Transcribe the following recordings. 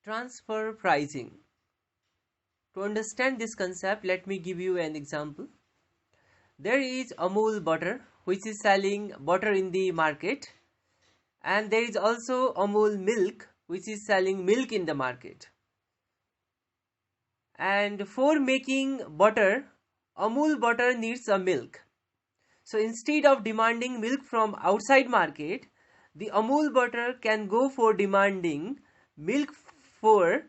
Transfer pricing. To understand this concept, let me give you an example. There is Amul butter which is selling butter in the market, and there is also Amul milk which is selling milk in the market. And for making butter, Amul butter needs a milk. So instead of demanding milk from outside market, the Amul butter can go for demanding milk for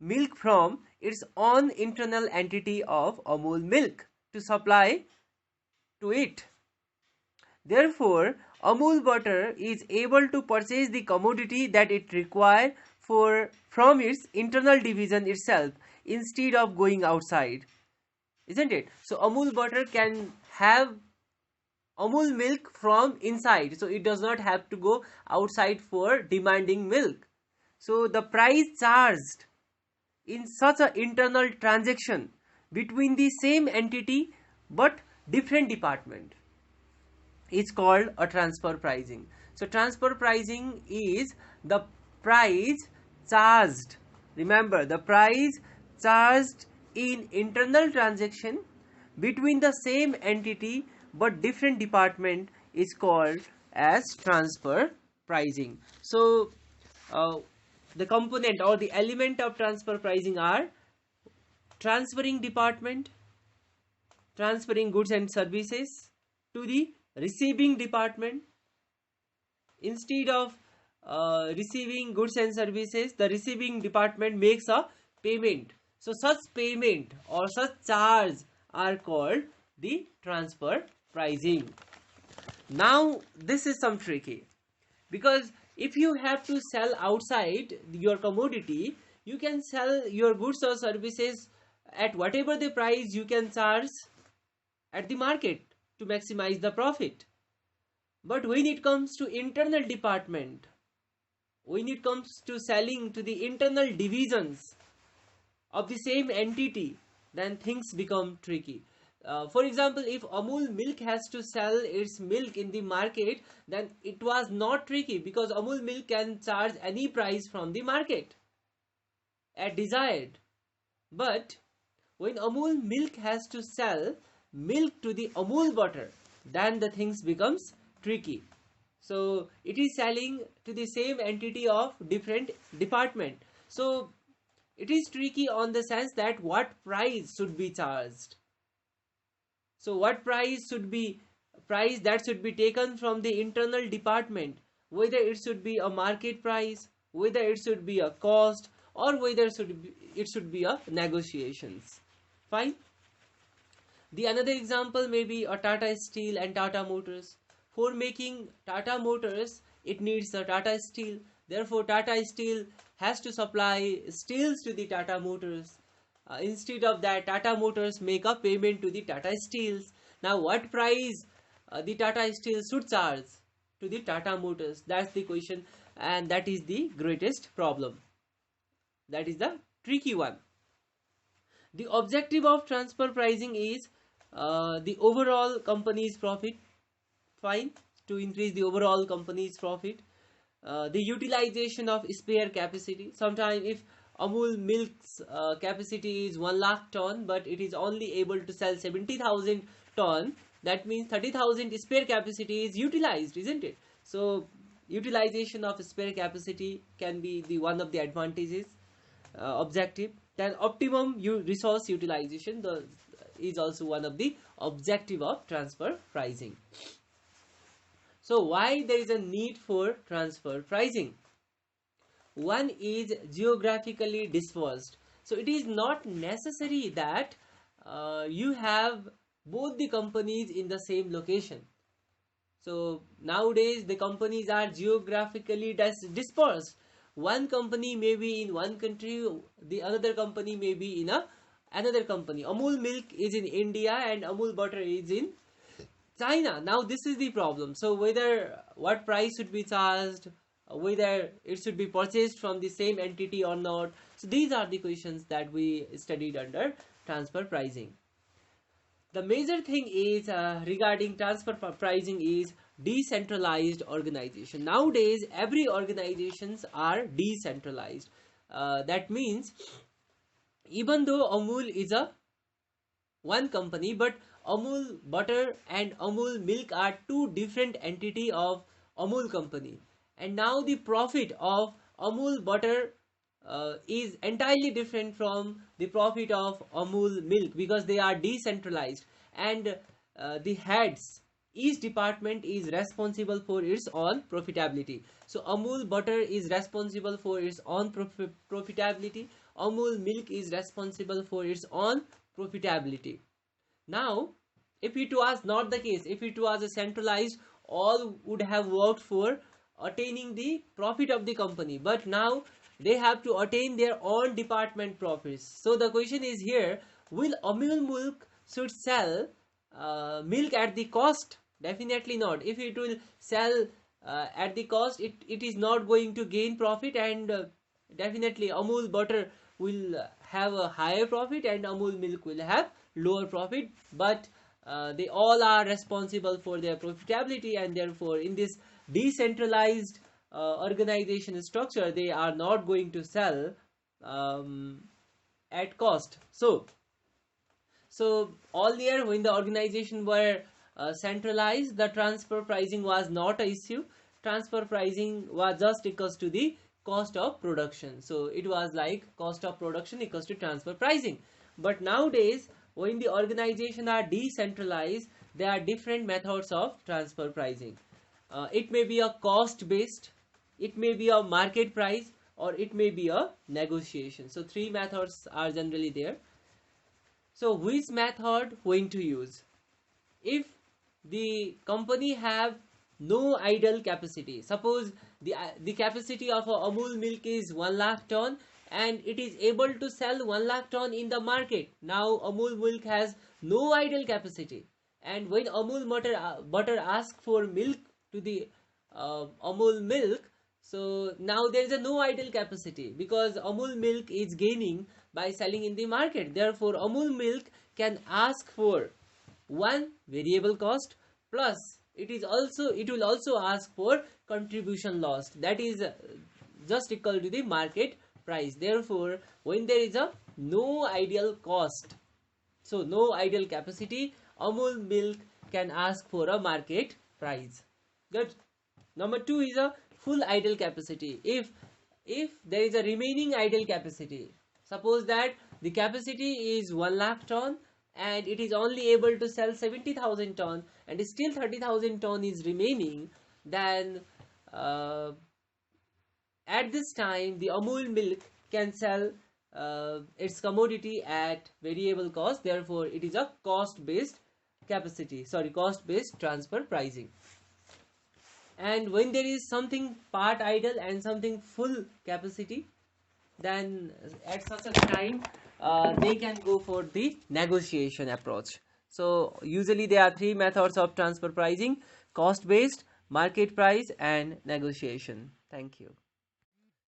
milk from its own internal entity of Amul milk to supply to it. Therefore, Amul butter is able to purchase the commodity that it requires from its internal division itself instead of going outside, isn't it? So Amul butter can have Amul milk from inside, so it does not have to go outside for demanding milk. So the price charged in such an internal transaction between the same entity but different department is called a transfer pricing. So transfer pricing is the price charged, remember, the price charged in internal transaction between the same entity but different department is called as transfer pricing. So uh, the component or the element of transfer pricing are transferring department, transferring goods and services to the receiving department. Instead of receiving goods and services, the receiving department makes a payment. So such payment or such charge are called the transfer pricing. Now this is some tricky, because if you have to sell outside your commodity, you can sell your goods or services at whatever the price you can charge at the market to maximize the profit. But when it comes to internal department, when it comes to selling to the internal divisions of the same entity, then things become tricky. For example, if Amul milk has to sell its milk in the market, then it was not tricky, because Amul milk can charge any price from the market at desired. But when Amul milk has to sell milk to the Amul butter, then the things becomes tricky. So it is selling to the same entity of different department. So it is tricky on the sense that what price should be charged. So what price that should be taken from the internal department, whether it should be a market price, whether it should be a cost, or whether it should be a negotiations. Fine. The another example may be a Tata Steel and Tata Motors. For making Tata Motors, it needs a Tata Steel. Therefore, Tata Steel has to supply steels to the Tata Motors. Instead of that, Tata Motors make a payment to the Tata Steels. Now, what price the Tata Steel should charge to the Tata Motors? That's the question, and that is the greatest problem. That is the tricky one. The objective of transfer pricing is the overall company's profit. Fine, to increase the overall company's profit. The utilization of spare capacity. Sometimes if Amul milk's capacity is 1 lakh ton, but it is only able to sell 70,000 ton, that means 30,000 spare capacity is utilized, isn't it? So utilization of spare capacity can be the one of the advantages objective. Then optimum resource utilization is also one of the objective of transfer pricing. So why there is a need for transfer pricing? One is geographically dispersed. So it is not necessary that you have both the companies in the same location. So nowadays the companies are geographically dispersed. One company may be in one country, the other company may be in another company. Amul milk is in India and Amul butter is in China. Now this is the problem. So whether what price should be charged, whether it should be purchased from the same entity or not. So these are the questions that we studied under transfer pricing. The major thing is regarding transfer pricing is decentralized organization. Nowadays every organizations are decentralized. That means even though Amul is a one company, but Amul butter and Amul milk are two different entity of Amul company, and now the profit of Amul butter is entirely different from the profit of Amul milk, because they are decentralized, and the heads, each department is responsible for its own profitability. So Amul butter is responsible for its own profitability, Amul milk is responsible for its own profitability. Now, if it was not the case, if it was a centralized, all would have worked for attaining the profit of the company, but now they have to attain their own department profits. So the question is here, will Amul milk should sell milk at the cost? Definitely not. If it will sell at the cost, it is not going to gain profit, and definitely Amul butter will have a higher profit and Amul milk will have lower profit, but they all are responsible for their profitability, and therefore in this decentralized organization structure, they are not going to sell at cost. So earlier, when the organization were centralized, the transfer pricing was not an issue. Transfer pricing was just equals to the cost of production. So it was like cost of production equals to transfer pricing. But nowadays, when the organization are decentralized, there are different methods of transfer pricing. It may be a cost based, it may be a market price, or it may be a negotiation. So three methods are generally there. So which method going to use? If the company have no idle capacity, suppose the capacity of a Amul milk is 1 lakh ton and it is able to sell 1 lakh ton in the market. Now Amul milk has no idle capacity, and when Amul butter ask for milk to the Amul milk, so now there is a no idle capacity, because Amul milk is gaining by selling in the market. Therefore Amul milk can ask for one variable cost, plus it will also ask for contribution loss, that is just equal to the market price. Therefore when there is a no ideal cost, so no ideal capacity, Amul milk can ask for a market price. Good. Number 2 is a full idle capacity. If there is a remaining idle capacity, suppose that the capacity is 1 lakh ton and it is only able to sell 70,000 ton and still 30,000 ton is remaining, then at this time the Amul milk can sell its commodity at variable cost. Therefore it is a cost based transfer pricing. And when there is something part idle and something full capacity, then at such a time they can go for the negotiation approach. So usually there are three methods of transfer pricing: cost based, market price, and negotiation. Thank you.